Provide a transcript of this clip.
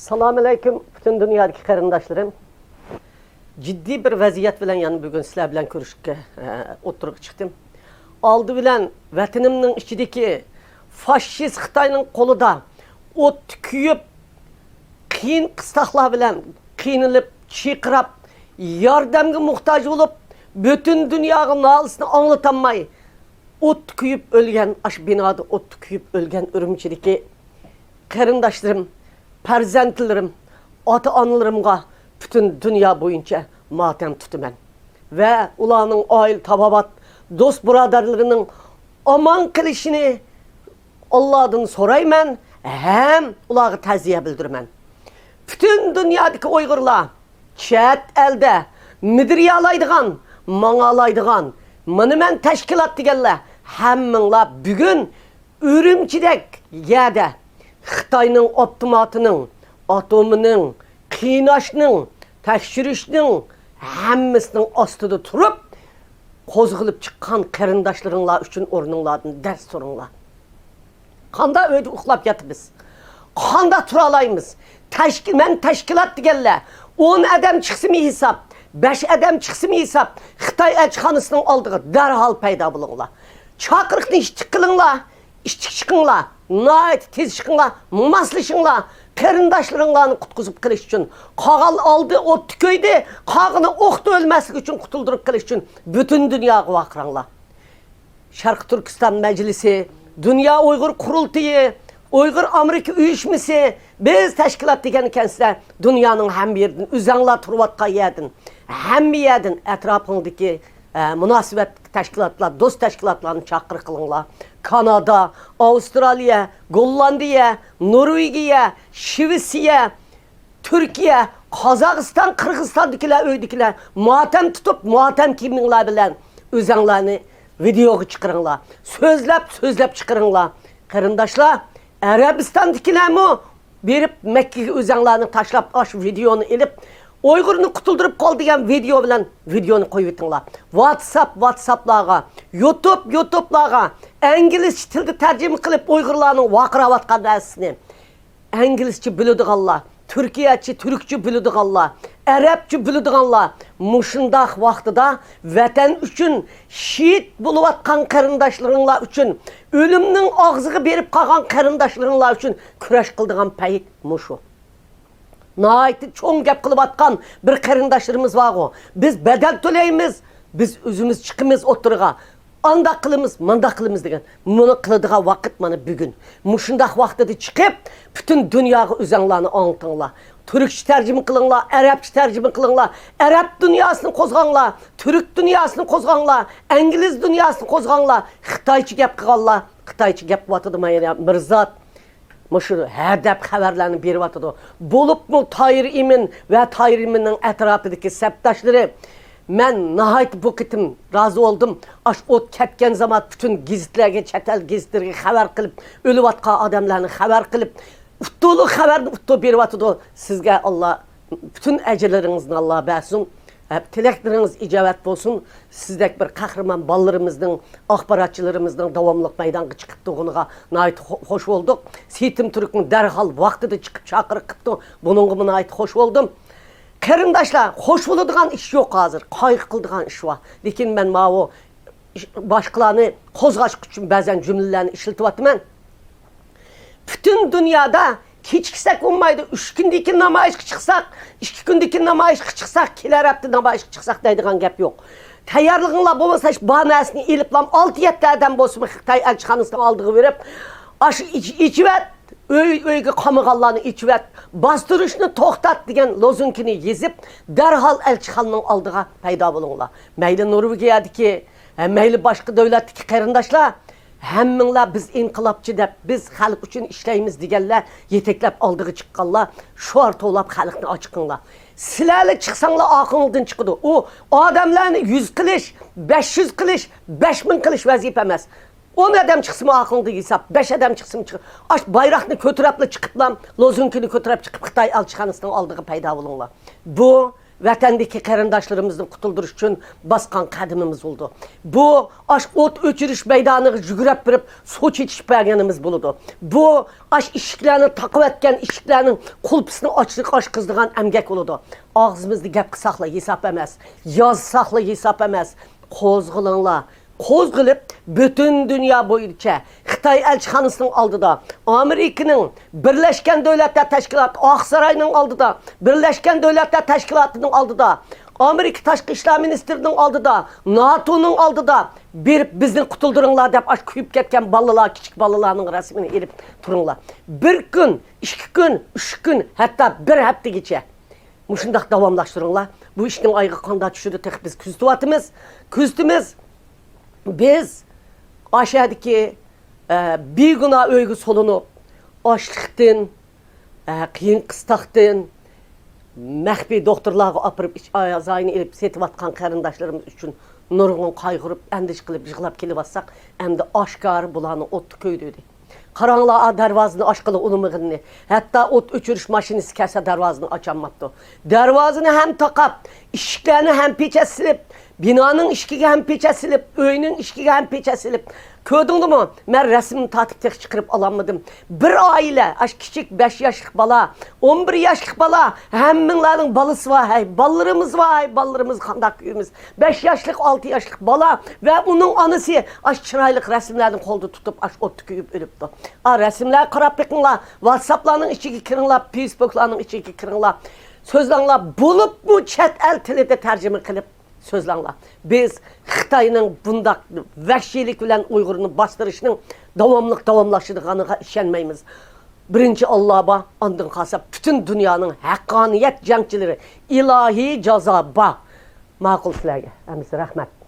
Assalamu alaykum bütün dünyadaki qarindoshlarım. Ciddi bir vaziyat bilan yani bugün sizlar bilan ko'rishga o'tirib chiqdim. Oldi bilan vatanimning ichidagi faşist Xitoyning qo'lida o't kuyib, qiyin qistoqlar bilan qiynalib, chiqirab, yordamga muhtoj bo'lib, bütün dunyoga nolisini anglatolmay o't kuyib o'lgan, ash binoda o't kuyib o'lgan Urumchidagi qarindoshlarim, farzandlarim, ota-onalarimga bütün dünya boyunca matem tutumen ve ularning oil tababat dost birodarlarının aman qilishini Allah'dan sorayman hem ularga ta'ziya bildirmen. Bütün dünyadaki Uygurlar chet elde midriyalaydigan, manalaydigan, mana men tashkilot deganlar hammanglar bugun Urumchidek yerda Xitoyning optimatining, atomining, qiynashning, tekshirishning hammasining ostida turib, qo'zg'ilib chiqqan qarindoshlaringlar uchun o'rninglardan dars so'ringlar. Qanday uyda uxlab yotibmiz? Qanday tura olamiz? Men tashkilot deganlar 10 odam chiqsimi hisob, 5 odam chiqsimi hisob, Xitoy elchixonasining oldiga darhol paydo bo'linglar. Chaqiriqni ishchi qilinglar, ishchi chiqinglar, nihoyat tez chiqinglar, moslashinglar. Qarindoshlaringlarni qutqizib qilish uchun, qog'al oldi o't ko'ydi, qog'ini o'qda o'lmaslik uchun qutuldirib qilish uchun butun dunyoga vaqiranglar. Sharq Turkiston majlisi, Dünya Uyg'ur qurultiyi, Uyg'ur Amerika uyushmasi, biz tashkilot degan ekansizlar, dunyoning hamma yeridan o'zinglar turayotgan yerdan, hamma yerdan atrofingdagi munosabat tashkilotlar, do'st tashkilotlarni chaqiriq qilinglar. Kanada, Avustraliya, Gollandiya, Norvegiya, Shvetsiya, Turkiya, Qozog'iston, Qirg'izistondagilar uydagilar motam tutib, motam kiyiminglar bilan o'zinglarni videoga chiqaringlar. So'zlab chiqaringlar. Qarindoshlar, Arabistondagilarmi berib Makkaga o'zinglarni tashlab, osh videoni elib Uyg'urni qutuldirib qol degan video bilan videoni qo'yib o'tinglar. WhatsApp'larga, YouTube'larga İngilizce tilda tarjima qilib Uyg'urlarning vaqirayotgan narsasini İngilizce biladiganlar, Türkiyeçe, Türkçe biladiganlar, Arabça biladiganlar mushundaq vaqtida vatan uchun shehid bo'layotgan qarindoshlaringlar uchun, o'limning og'ziga berib qolgan qarindoshlaringlar uchun kurash qiladigan payt mushu. Nəhayət çoğun gəp qılıb atqan bir qarindaşlarımız var o. Biz bedel төлeyimiz, biz özümüz çıxımız oturuğa. Anda qılımız, manda qılımız degen. Bunu qılıdığa vaqt mana bugün. Muşundaq vaqtda çıxıb bütün dünyaga özənglarını anlatыңlar. Türkçe tərcümə qılыңlar, Arabça tərcümə qılыңlar. Arab dünyasını qozğanlar, Türk dünyasını qozğanlar, İngilis dünyasını qozğanlar. Xitayçı gəp qılğanlar. Xitayçı gəp vatıdı Mirzat. Muşur hədəb xəbərlərini berib atıdı. Bolup mu Tahir İmin və Tahir İmin'in ətrafındakı səbdaşları mən nəhayət bu qitim razı oldum. Aş ot ketken zaman bütün gizitlərə, çətel gizitlərə xəbər qılıb, ölüb atqan adamlarını xəbər qılıb, utdulu xəbərini utdu berib atıdı. Sizə Allah bütün əcələrinizin Allah bəsun. Tiləkləriniz icabət olsun. Sizdək bir qəhrəman ballarımızın, axbaratçılarımızın davamlıq meydanğa çıxıbdığına nəhayət xoş olduq. Seyitim Türk'ün dərhal vaxtıda çıxıb çaqırıq qıpdı. Bununla nəhayət xoş oldum. Qarindaşlar, xoş oladigan iş yox hazır. Qayğı qıldığan iş var. Lakin mən o başqalarını qozğaş üçün bəzən cümlələrini işlətib atmam. Bütün dünyada keçiksak olmaydı. 3 gündeki namayışqa çıxsaq, 2 gündeki namayışqa çıxsaq, kelər hafta namayışqa çıxsaq deydigan gap yox. Tayyorliginglar bo'lmasa, banasini eliblam 6-7 adam bo'lsin Xitoy elchixonasidan oldiga berib, ash ichivat uyga qamag'anlarni ichivat, bostirishni to'xtat degan lozungini yezib, darhol elchixonaning oldiga paydo bo'linglar. Mayli Norvegiyadagi, mayli boshqa davlatdagi qarindoshlar hammanglar biz inqilobchi deb, biz xalq uchun ishlaymiz deganlar yeteklab oldiga chiqqanlar, sho'r to'lab xalqni ochiqinglar. Sizlarni chiqsanglar oqingizdan chiqadi. U odamlarni 100 qilish, 500 qilish, 5000 qilish vazifa emas. 10 adam chiqsin oqingizda hisob, 5 adam chiqsin chiqib. Ash bayroqni ko'taribla chiqiblam, lozungini ko'tarib chiqib Xitoy elchixonasining oldiga paydo bo'linglar. Bu vatandagi qarindoshlarimizni qutuldirish uchun bosgan qadamimiz bo'ldi. Bu ash o't o'chirish maydoniga yugurib birib suv chechish berganimiz bo'ldi. Bu ash eshiklarni taqib etgan eshiklarning qulpisini ochqizdigan amgak bo'ldi. Og'zimizni gap qilsaqla hisob emas, yozsaqla hisob emas. Qo'zg'ilinglar. Qo'zg'ilib butun dunyo bo'yicha Xitoy elchixonasining oldida, Amerikaning Birlashgan Davlatlar Tashkiloti Oqsaroyning oldida, Birlashgan Davlatlar Tashkilotining oldida, Amerika Tashqi ishlar ministrining oldida, NATOning oldida bir bizni qutuldiringlar deb ash kuyib ketgan bolalar, kichik bolalarning rasmini elib turinglar. Bir kun, 2 kun, 3 kun, hatto bir haftagacha mushundaq davomlashtiringlar. Bu ishning oyga qanday tushidi biz kuzatimiz. Biz aşağıdaki beguna öygü solunup, açlıktan, kıyın kıstaktan, məhbi doktorlarga apırıp, ayazayını elip setivatkan qarindaşlarımız üçün nurgun kaygırıp, endiş qilib, yığılap kelip atsak, hem de aşkar bulanı otlu köydüydü. Karanlığa darvazını aşkılı unumığını, hatta ot öçürüş maşinisi kese darvazını açamaptı. Darvazını hem takap, işiklerini hem peçe silip, binanın işkiga hem peçe silip, öyünün işkiga hem peçe silip. Gördünüz mü? Ben resmini tatip tek çıkarıp alamadım. Bir aile, küçük 5 yaşlık bala, 11 yaşlık bala, hemminlerin balısı var, hey, ballarımız var, hey, ballarımız kandak köyümüz. 5 yaşlık, 6 yaşlık bala ve onun anısı çıraylık resimlerin kolda tutup ot köyüp ölüptü. Resimler karab bakınlar, WhatsApp'ların içine kirinler, Facebook'ların içine kirinler. Sözlerler bulup mu chat el tilide tercüme kılıp sözlerler. Biz Xitayning bundak vahşilik bilen Uygur'unu bastırışının davamlaştığına işenmeyimiz. Birinci Allah'a andın kalsa bütün dünyanın hakkaniyet cengçileri ilahi cazaba makul sizlerge. Rahmet.